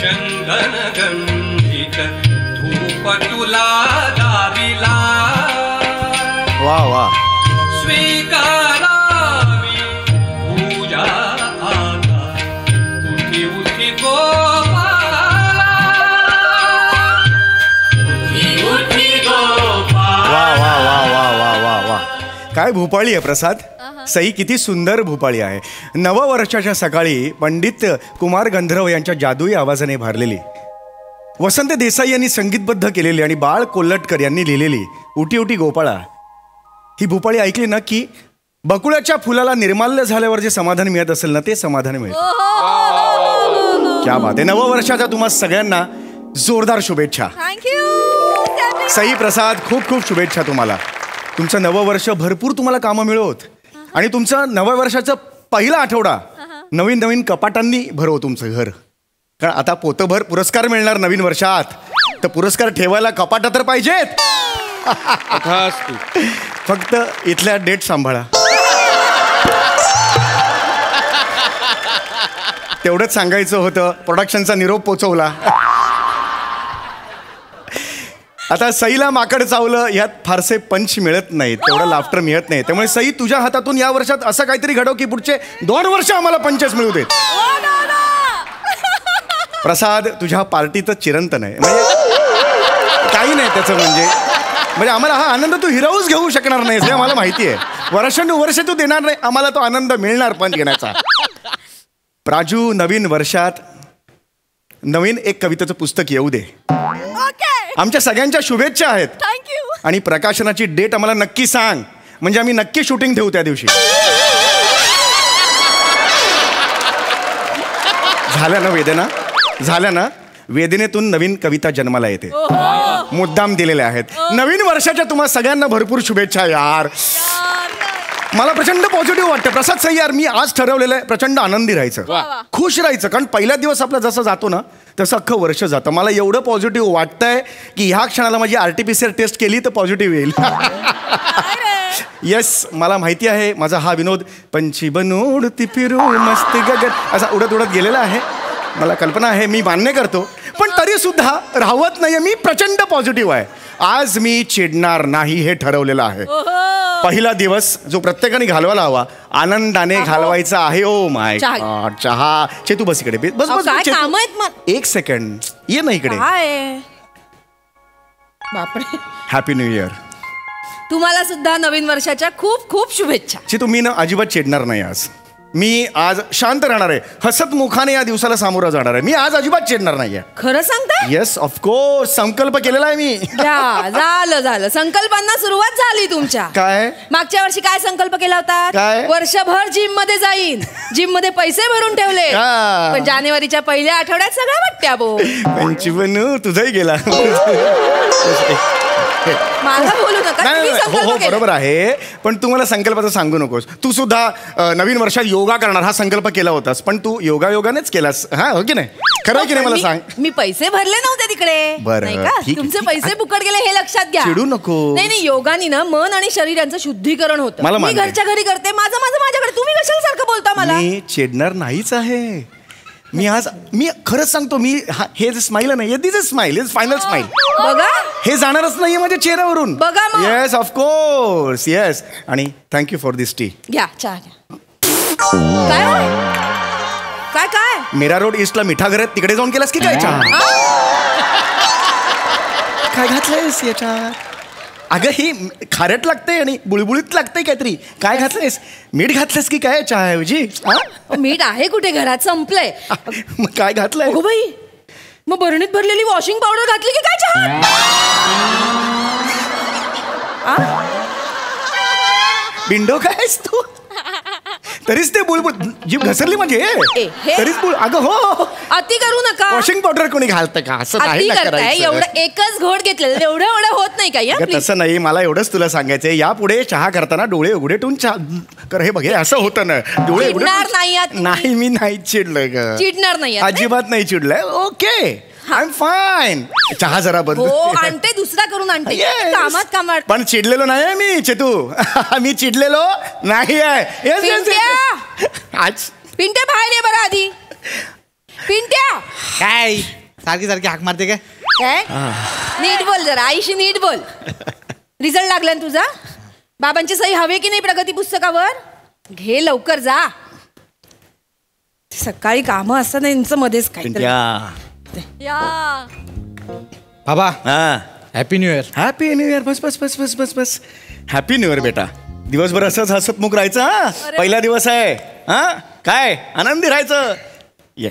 चंदन गंधित धूप तुला दाविला वा वा स्वीकारावी पूजा आता उठी उठी गोपाला उठी गोपाला. वा वा वा वा वा वा वा काय भूपाळी आहे प्रसाद. सई किती सुंदर भूपाळी आहे. नववर्षाच्या सकाळी पंडित कुमार गंधर्व यांच्या जादुई आवाजाने भरलेली, वसंत देसाई यांनी संगीतबद्ध केलेली आणि बाळ कोल्हटकर यांनी लिहिलेली उठी उठी गोपाळा ही भूपाळी ऐकली ना की बकुळाच्या फुलाला निर्माल्य झाल्यावर जे समाधान मिळत असेल ना ते समाधान मिळतं. क्या बात आहे. नववर्षाच्या तुम्हा सगळ्यांना जोरदार शुभेच्छा. थँक्यू सई प्रसाद खूप खूप शुभेच्छा तुम्हाला. तुमचं नववर्ष भरपूर तुम्हाला कामं मिळवत आणि तुमचं नववर्षाचं पहिला आठवडा नवीन नवीन कपाटांनी भरव तुमचं घर. कारण आता पोतभर पुरस्कार मिळणार नवीन वर्षात, तर पुरस्कार ठेवायला कपाटा तर पाहिजेत. फक्त इथल्या डेट सांभाळा. तेवढंच सांगायचं होतं. प्रोडक्शनचा निरोप पोचवला. आता सईला माकड चावलं ह्यात फारसे पंच मिळत नाहीत, तेवढं लाफ्टर मिळत नाही. त्यामुळे सई तुझ्या हातातून या वर्षात असं काहीतरी घडव की पुढचे 2 वर्ष आम्हाला पंचच मिळू देत. प्रसाद तुझ्या पार्टीचं चिरंतन आहे, म्हणजे काही नाही त्याचं. म्हणजे आम्हाला हा आनंद तू हिरावूच घेऊ शकणार नाहीस हे आम्हाला माहिती आहे. वर्षानुवर्ष तू देणार नाही आम्हाला तो आनंद मिळणार पंच घेण्याचा. प्राजू नवीन वर्षात नवीन एक कवितेचं पुस्तक येऊ दे. आमच्या सगळ्यांच्या शुभेच्छा आहेत. थँक्यू. आणि प्रकाशनाची डेट आम्हाला नक्की सांग, म्हणजे आम्ही नक्की शूटिंग ठेवू त्या दिवशी. झाल्या ना वेदना, झाल्या ना. वेदनेतून नवीन कविता जन्माला येते. मुद्दाम दिलेल्या आहेत. नवीन वर्षाच्या तुम्हा सगळ्यांना भरपूर शुभेच्छा यार. मला प्रचंड पॉझिटिव्ह वाटतं. प्रसाद सई यार, मी आज ठरवलेलं आहे प्रचंड आनंदी राहायचं, खुश राहायचं. कारण पहिला दिवस आपला जसं जातो ना तसं अख्खं वर्ष जातं. मला एवढं पॉझिटिव्ह वाटतंय की ह्या क्षणाला माझी RT-PCR टेस्ट केली तर पॉझिटिव्ह येईल. येस, मला माहिती आहे माझा हा विनोद पंछी बनूड ती फिरू मस्त गगन असा उडत उडत गेलेला आहे. मला कल्पना आहे, मी मान्य करतो. पण तरी सुद्धा राहवत नाहीये. मी प्रचंड पॉझिटिव्ह आहे. आज मी चिडणार नाही हे ठरवलेलं आहे. पहिला दिवस जो प्रत्येकाने घालवायला हवा आनंदाने घालवायचा आहे. Oh my God. चहा. चेतू बस इकडे. बस बस. एक सेकंड ये ना इकडे. बापरे. Happy new year. तुम्हाला सुद्धा नवीन वर्षाच्या खूप खूप शुभेच्छा. चेतू मी ना अजिबात चिडणार नाही आज. मी आज शांत राहणार आहे. हसत मुखाने या दिवसाला सामोरं जाणार आहे. मी आज अजिबात चिडणार नाहीये. खरं सांगताय? Yes of course. संकल्प केलेला आहे मी. झालं. संकल्पांना सुरुवात झाली तुमच्या. काय मागच्या वर्षी काय संकल्प केला होता? काय? वर्षभर जिम मध्ये जाईन. जिम मध्ये पैसे भरून ठेवले. पण जानेवारीच्या पहिल्या आठवड्यात सगळ्या वाटत्या बो. पंचवनू तुझाही गेला. मला बोलू नका. बरोबर आहे. पण तू मला संकल्पाचं सांगू नकोस. तू सुद्धा नवीन वर्षात योगा करणार हा संकल्प केला होतास, पण तू योगायोगानेच केलास. हा हो की नाही? खरं आहे की नाही मला सांग. मी पैसे भरले नव्हते तिकडे. बरं तुमचे पैसे फुकट गेले हे लक्षात घ्या. चिडू नको. नाही योगानी ना मन आणि शरीराचं शुद्धीकरण होतं. मी घरच्या घरी करते. माझ्याकडे तुम्ही कशाला सारखं बोलता मला? मी चिडणार नाहीच आहे. मी खरंच सांगतो. मी हे जे स्माईल आहे ना, this is smile, is final smile. बघा हे जाणारच नाहीये माझ्या चेहऱ्यावरून. बघा मग. Yes of course. येस. आणि थँक्यू फॉर दिस टी. घ्या चहा घ्या. काय काय मीरा रोड ईस्टला मिठा घर आहे तिकडे जाऊन केलास की काय चहा? काय घातलंयस याच्यात? अगं ही खारट लागते आणि बुळबुळीत लागते काहीतरी. काय घातलंयस? मीठ घातलंस की काय चहा ऐवजी? मीठ आहे कुठे? घरात संपलंय. मग काय घातलंय? हो बाई, मग बरणीत भरलेली वॉशिंग पावडर घातली की काय चहा? बिंडो काय आहेस तू? तरीच ते बुळबुळ जीभ घसरली म्हणजे तरीच बुळ. अगं हो, अति करू नका. वॉशिंग पावडर कोणी घालतं का? असं नाही करायचं. एवढं एकच घोट घेतलेलं एवढं होत नाही का? तसं नाही. मला एवढंच तुला सांगायचंय, यापुढे चहा करताना डोळे उघडे ठेवून चहा कर. हे बघ असं होतं ना. डोळे उघडे नाही. मी नाही चिडलोय ग. चिडणार नाही, अजिबात नाही चिडलंय. Okay I am fine. चहा जरा बंद. आणते दुसरा करून आणते. कामात पण चिडलेलो नाही मी चेतू. मी चिडलेलो नाही आहे. आज पिंट्या बाहेर ये बरं आधी. पिंट्या काय आई सारखी सारखी हाक मारते काय? काय नीट बोल जरा, आईशी नीट बोल. रिझल्ट लागला ना तुझा? बाबांची सही हवी की नाही प्रगती पुस्तकावर? घे लवकर जा. सकाळी कामं असतात त्यांचं मध्येच काहीतरी. बाबा हा happy new year. Happy new year. बस बस बस बस बस बस. हॅपी न्यू इयर बेटा. दिवसभर असंच हसतमुख राहायचं. हा पहिला दिवस आहे. हा काय आनंदी राहायचं. ये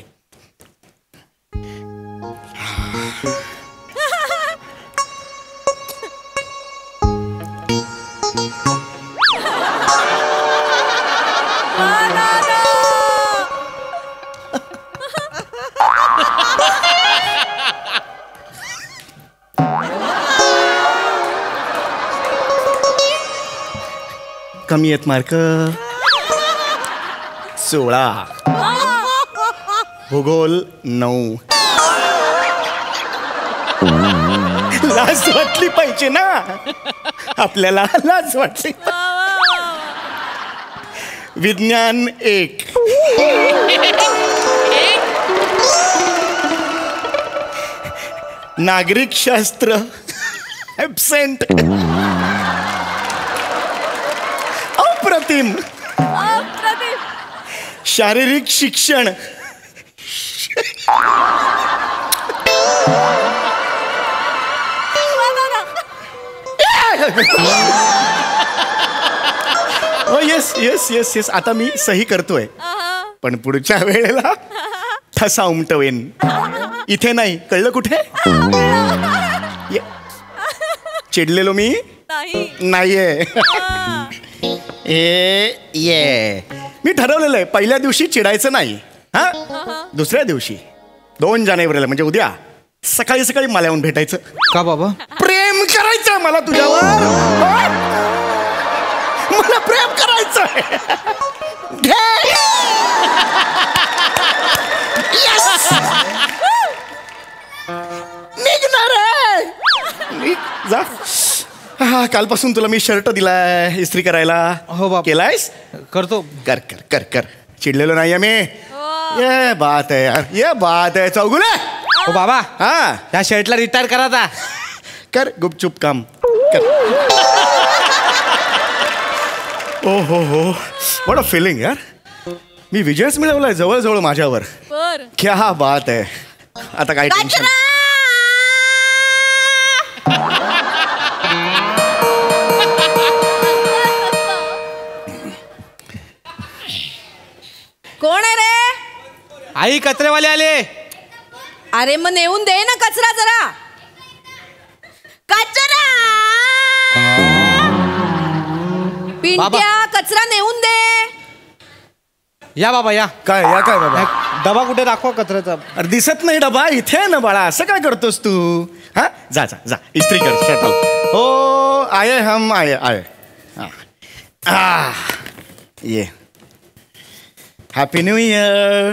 कमी आहेत मार्क. 16. भूगोल 9. लाज वाटली पाहिजे ना आपल्याला. लाज वाटली. विज्ञान 1. नागरिक शास्त्र ॲब्सेंट. अप्रतिम. शारीरिक शिक्षण येस येस येस येस. आता मी सही करतोय पण पुढच्या वेळेला ठसा उमटवेन. इथे नाही, कळलं? कुठे चिडलेलो मी नाहीये. ये मी ठरवलेलं आहे पहिल्या दिवशी चिडायचं नाही. हा दुसऱ्या दिवशी 2 जानेवारीला म्हणजे उद्या सकाळी सकाळी मला येऊन भेटायचं. का बाबा? प्रेम करायचं मला तुझ्यावर. मला प्रेम करायचं. निघणार आहे. जा. हा कालपासून तुला मी शर्ट दिलाय इस्त्री करायला. हो बाबा. केलायस? करतो. कर कर कर कर. चिडलेलो नाहीये मी. ये बात आहे यार, ये बात आहे. चौगुले हो बाबा, हा त्या शर्टला रिटायर करा आता. कर गुपचूप काम कर. ओ हो व्हॉट अ फिलिंग यार. मी विजयच मिळवलाय जवळजवळ माझ्यावर. क्या बात आहे. आता काय टेन्शन. कोण आहे रे? आई कचरेवाले आले. अरे मग नेऊन दे ना कचरा जरा. कचरा पिंट्या, कचरा नेऊन दे. या बाबा या. काय या काय बाबा? डबा कुठे दाखवा कचऱ्याचा. अरे दिसत नाही डबा. इथे आहे ना बाळा. असं काय करतोस तू? हा जा जा जा इस्त्री कर शर्ट. ओ आये हम आये आये. ये happy new year.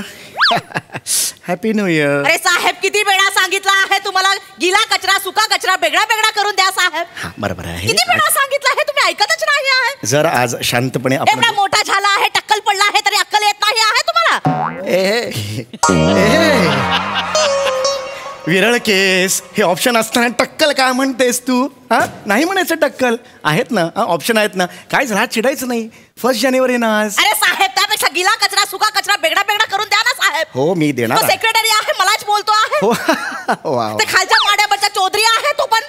Happy new year. अरे साहेब, किती वेळा सांगितलं आहे तुम्हाला गिला कचरा सुका कचरा वेगळा वेगळा करून द्या साहेब. हा बरोबर आहे. किती वेळा सांगितलं आहे, तुम्ही ऐकतच नाही आहे. जरा आज शांतपणे आपण एवढा मोठा झाला आहे, टक्कल पडला आहे तरी अक्कल येत नाही आहे तुम्हाला. विरळ केस हे ऑप्शन असताना टक्कल काय म्हणतेस तू? हा नाही म्हणायचं टक्कल. आहेत ना ऑप्शन आहेत ना. काय झालं चिडायचं नाही. 1 जानेवारी ना आज. अरे साहेब, त्यापेक्षा गिला कचरा सुका कचरा वेगळा वेगळा करून द्या ना साहेब. हो मी देणार. तो सेक्रेटरी आहे, मलाच बोलतो आहे. हो वा. ते खालच्या माड्यावरचा चौधरी आहे तो पण.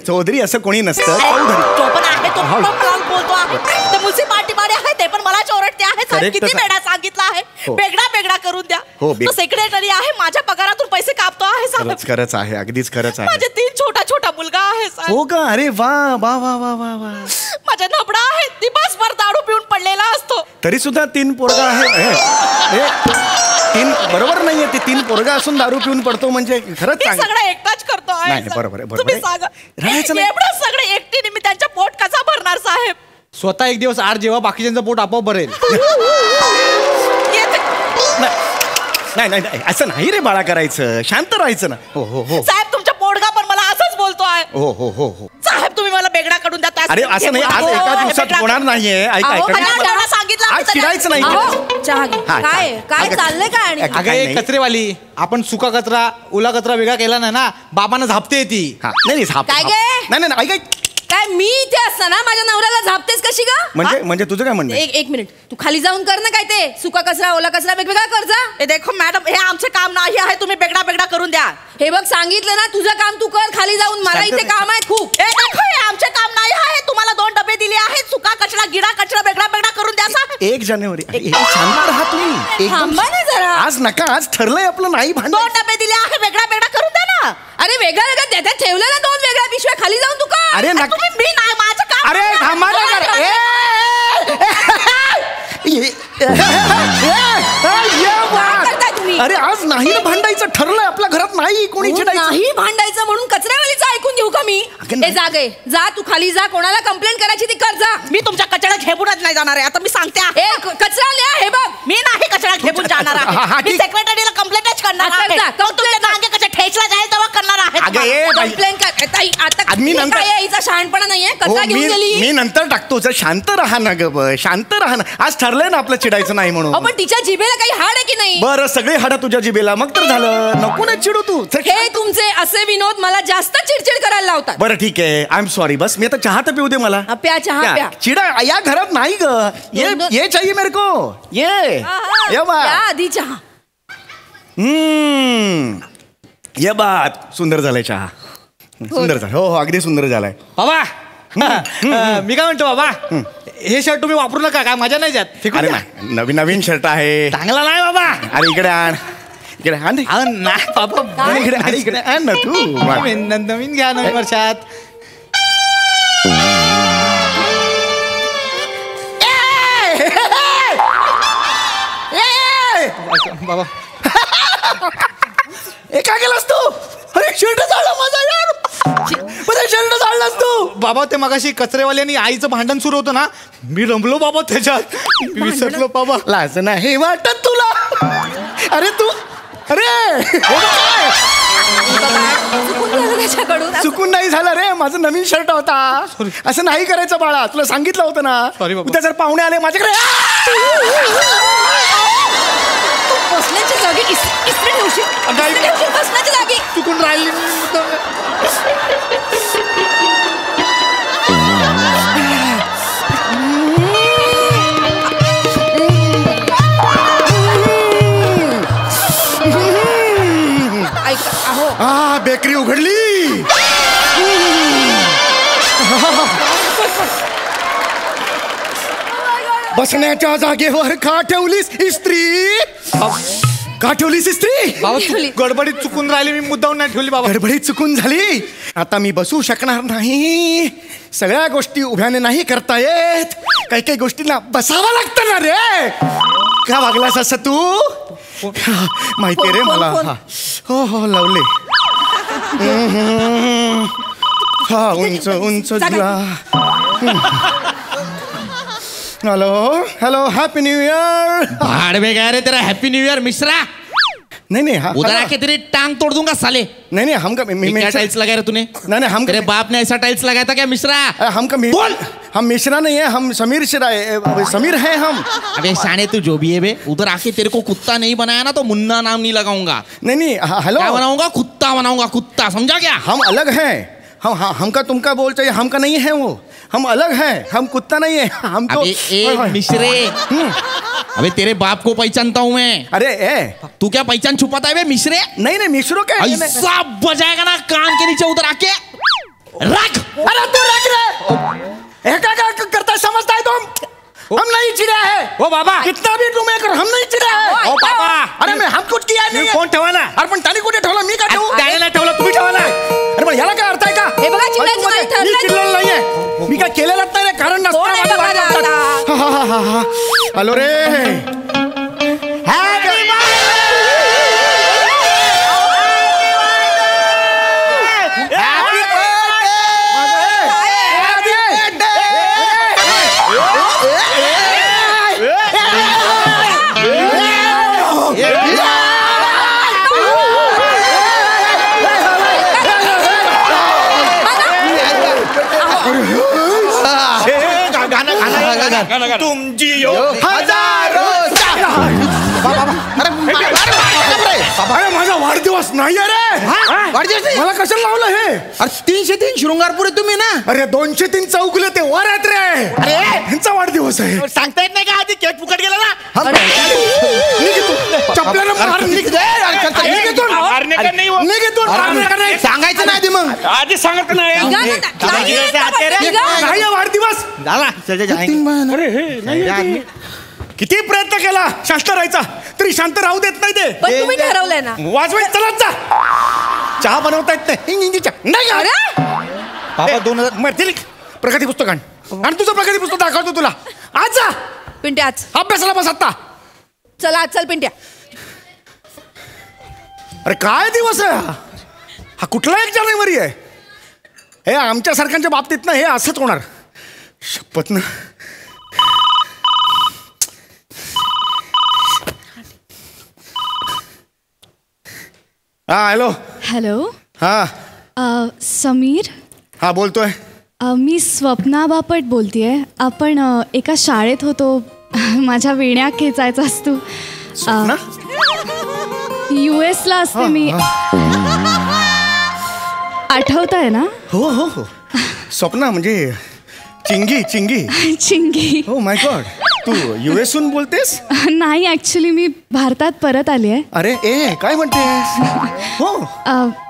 चौधरी असं कोणी नसतं. चौधरी तो पण आहे, तो पण मला बोलतो आहे. ते म्युन्सिपाल्टी मध्ये आहे ते पण मलाच ओरडते आहे. साहेब Correct किती वेळा सांगितलं आहे वेगळा वेगळा करून द्या. हो, तो सेक्रेटरी आहे, माझ्या पगारातून पैसे कापतो आहे साहेब. खरंच आहे, अगदीच खरंच आहे. माझे 3 छोटा मुलगा आहे साहेब. हो का? अरे वा वा वा वा वा वा. माझा नबडा आहे, दिवसभर दारू पिऊन पडलेला असतो. तरी सुद्धा 3 पोरगा आहे. 3 बरोबर नाहीये. ते 3 पोरगा असून दारू पिऊन पडतो म्हणजे खरंच ते चांगलं. सगळं एकटाच करतो आहे. नाही, बरोबर आहे, बरोबर तुम्ही आहे. सांगा राहायचं नाही. एवढं सगळं एकटीने मी त्यांच्या पोट कसा भरणार साहेब? स्वतः एक दिवस आड जेव्हा बाकीच्यांचं पोट आपोआप भरेल. नाही असं नाही रे बाळा करायचं. शांत राहायचं ना. हो हो हो साहेब, तुमचा पोटगा पण मला असंच बोलतो आहे. हो हो हो हो. साहेब, तुम्ही मला बेगडा काढून द्या. अरे असं नाही. आज एका दिवसात होणार नाहीये. ऐका अहो, ऐका मला सांगितलं चालतं चिडायचं नाही. अहो, चहा घे. हा, काय काय अगं- चाललंय काय आणि अगं- अगं काय एक नाही. कचरेवाली आपण सुका कचरा ओला कचरा वेगळा केला नाही ना बाबांना झापते ती. हा, नाही काय गे? नाही नाही ऐक ऐक. काय मी इथे असताना माझ्या नवऱ्याला झापतेस कशी का म्हणजे तुझं काय म्हणणं आहे? एक मिनिट तू खाली जाऊन कर ना काय ते सुका कचरा ओला कचरा वेगवेगळा कर जा. ए, देखो मॅडम हे आमचे काम नाही आहे तुम्ही बेगडा बेगडा करून द्या. हे बघ सांगितलं ना तुझं काम तू कर खाली जाऊन मला शांत इथे बस. काम आहेत खूप. ए देखो हे आमचे काम नाही आहे तुम्हाला 2 डबे दिले आहेत सुका कचरा गिडा कचरा बेगडा बेगडा करून द्या साहेब. 1 जानेवारी शांत राहा तुम्ही. थांबा ना जरा. आज नका, आज ठरलंय आपलं नाही 2 भांडण. डबे दिले आहे वेगळा वेगळा करून द्या ना. अरे वेगळा वेगळा त्याच्यात ठेवलं ना 2 वेगळ्या पिशव्या खाली जाऊन तू कर. अरे नका. तुम्ही मी नाही माझं काम. अरे थांबा ना जरा. काय करताय तुम्ही? अरे आज नाही ना भांडायचं ठरलंय आपल्या घरात नाही कोणी तू चिडायचं. नाही भांडायचं म्हणून कचऱ्यावालीचं ऐकून घेऊ का मी? अगं ए नाही. जा गे जा तू खाली जा कोणाला कंप्लेंट करायची ती कर जा. मी तुमच्या कचरा घेऊनच नाही जाणार आहे आता मी सांगते आहे. कचरा लिहा हे बघ. मी नाही कचरा घेऊन जाणार हा, हा, आहे. मी ठीक. सेक्रेटरीला कंप्लेंटच करणार हा, आहे. कर जा. तो तुमच्या जागे कचरा ठेचला जाईल तेव्हा करणार अगं आहे. ए बाई. कंप्लेंट कर ताई आता आज मी नंतर- काय आहे, हिचा शहाणपणा नाहीये हो, कचरा घेऊन गेली. मी नंतर टाकतो. जर शांत राहा ना ग शांत राहा ना. आज ठरलंय ना आपलं चिडायचं नाही म्हणून. अहो, पण तिच्या जिभेला काही हाड आहे की नाही? बरं सगळे हाडा तुझ्या जिबेला मग तर झालं. नको ना चिडू तू. चल, हे तुमचे असे विनोद मला जास्त चिडचिड करायला लावतात. बरं ठीक आहे आय एम सॉरी. बस मी आता चहा तर पिऊ दे मला. हा, प्या चहा प्या. चिडा या घरात नाही ग. ये चाहिए मेरे को. ये बा. प्या आधी चहा. ये बात सुंदर झालाय चहा. सुंदर झालं. हो अगदी सुंदर झालाय. बाबा मी काय म्हणतो बाबा हे शर्ट तुम्ही वापरू नका काय मजा नाही जात. फेकून अरे द्या. नाही, नवीन नवीन शर्ट आहे. चांगला नाही बाबा. अरे इकडे आण. इकडे आण रे. अहो, नाही बाबा अरे इकडे अरे इकडे आण ना तू. नवीन घ्या नवीन वर्षात. बाबा हे काय केलास तू? अरे शर्ट जाळला माझा यार. माझा शर्ट जाळलास तू. बाबा ते मगाशी कचरेवाली आणि आईचं भांडण सुरू होतं ना मी रमलो बाबा त्याच्यात. मी विसरलो बाबा. लाज नाही वाटत तुला. अरे तू अरे हे काय? चुकून झालं त्याच्याकडून. चुकून नाही झालं रे. माझं नवीन शर्ट होता. असं नाही करायचं बाळा. तुला सांगितलं होतं ना. Sorry बाबा. उद्या जर पाहुणे आले माझ्याकडे बसण्याच्या जागी इस्त्री ठेवशील. अगं, इस्त्री ठेवशील बसण्याच्या जागी. चुकून राहिली मी मुद्दाम. ऐक अहो बेकरी उघडली. बसण्याच्या जागेवर का ठेवलीस इस्त्री? का ठेवलीस इस्त्री? बाबा ठेवली. गडबडीत चुकून राहिली मी मुद्दाम नाही ठेवली बाबा. गडबडीत चुकून झाली. आता मी बसू शकणार नाही. सगळ्या गोष्टी उभ्याने नाही करता येत. काही काही गोष्टींना बसावं लागतं ना रे. का वागलास असं तू? माहितीये रे मला. हा. हो हो लावले. हा उंच उंच झुला. Hello hello happy new year. भाड़ में गया रे तेरा हैप्पी न्यू ईयर मिश्रा. नहीं नहीं हाँ उधर आके तेरी टांग तोड़ दूंगा साले. नहीं नहीं हम का क्या टाइल्स लगाया रे तूने? नहीं हम तेरे बाप ने ऐसा टाइल्स लगाया था क्या मिश्रा? हम का बोल. हम मिश्रा नहीं है. हम समीर समीर हैं हम. अबे शाने तू जो भी है बे उधर आके तेरे को कुत्ता नहीं बनाया ना तो मुन्ना नाम नहीं लगाऊंगा. नहीं नहीं हेलो क्या बनाऊंगा? कुत्ता बनाऊंगा कुत्ता. समझा क्या? हम अलग हैं. हमका तुमका बोल चाहिए. हमका नहीं है वो. हम अलग हैं. हम कुत्ता नहीं है. हम तो अबे ए मिश्रे. अबे तेरे बाप को पहचानता हूँ मैं. अरे ए तू क्या पहचान छुपाता है बे मिश्रे? नहीं नहीं मिश्रो क्या है? ऐसा बजाएगा ना कान के नीचे उधर आके रख. अरे तू रख रे. क्या करता है समझता है तुम? हम नहीं चिड़ा है. ओ बाबा कितना भी तुम्हें कर हम नहीं चिड़ा है. ओ बाबा अरे मैं हम कुछ किया नहीं. फोन ठेवा ना. अरे पण त्याने कुठे ठेवला? मी का ठेवू? त्याने नाही ठेवलं तुम्ही ठेवा ना. अरे पण ह्याला काय अर्थ आहे का? हे बघा, चिडायचं नाही, ठरलंय. मी चिडलेलं नाहीये. मी काय केलेलं नाही रे. कारण कोण आहे नसतं. बघा दादा? हॅलो रे. गाणं तुम जियो हजार अरे माझा वाढदिवस नाही अरे वाढदिवस नाही? मला कशाला लावलं हे अरे 303 शृंगारपूर आहे तुम्ही ना. अरे 203 चौकले ते वर आहेत रे अरे ह्यांचा वाढदिवस आहे सांगता येत नाही का आधी केक फुकट गेला ना निघ इथून. चपल्यानं मार निघ. निघ इथून. मारणे का नाही हो? निघ इथून. मारणे का नाही? सांगायचं नाही आधी मग. आधी सांगत नाही निघा ना, नाही येत का वाटतं? निघा. नाही आहे वाढदिवस किती प्रयत्न केला शांत राहायचा तरी शांत राहू देत नाही ते पण तुम्ही ठरवलंय ना. वाजवाय चलाच जा चहा बनवता येत नाही हिंग चहा नाही का? अरे बाबा 2000 मरतील प्रगती पुस्तक आण आणि तुझं प्रगती पुस्तक दाखवतो तुला आज जा पिंट्या आज अभ्यासाला बस आता चला आज चल पिंट्या. अरे काय दिवस आहे हा कुठला 1 जानेवारी आहे हे आमच्या सारख्यांच्या बाबतीत ना हे असंच होणार शपथ ना हा हॅलो हॅलो हा समीर हा बोलतोय मी स्वप्ना बापट बोलतेय. आपण एका शाळेत होतो. माझ्या वेण्या खेचायचास तू. ना US ला असते मी. आठवत आहे ना? हो हो हो स्वप्ना म्हणजे चिंगी चिंगी चिंगी. हो माय गॉड तू US हून बोलतेस नाही ॲक्च्युली मी भारतात परत आली आहे. अरे ए काय म्हणतेस हो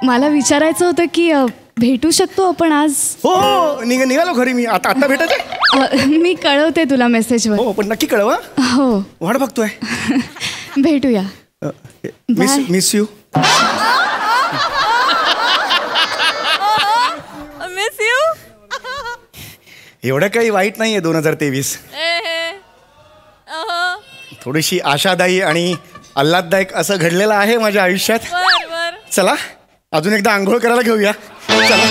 मला विचारायचं होतं की भेटू शकतो आपण आज? हो निघालो घरी मी आता आता भेटायचं मी कळवते तुला मेसेजवर. हो पण नक्की कळवा हो वाट बघतोय भेटूया. Miss Bye. Miss you miss you. एवढं काही वाईट नाहीये 2023 थोडीशी आशादायी आणि आल्हाददायक असं घडलेलं आहे माझ्या आयुष्यात चला अजून एकदा आंघोळ करायला घेऊया चला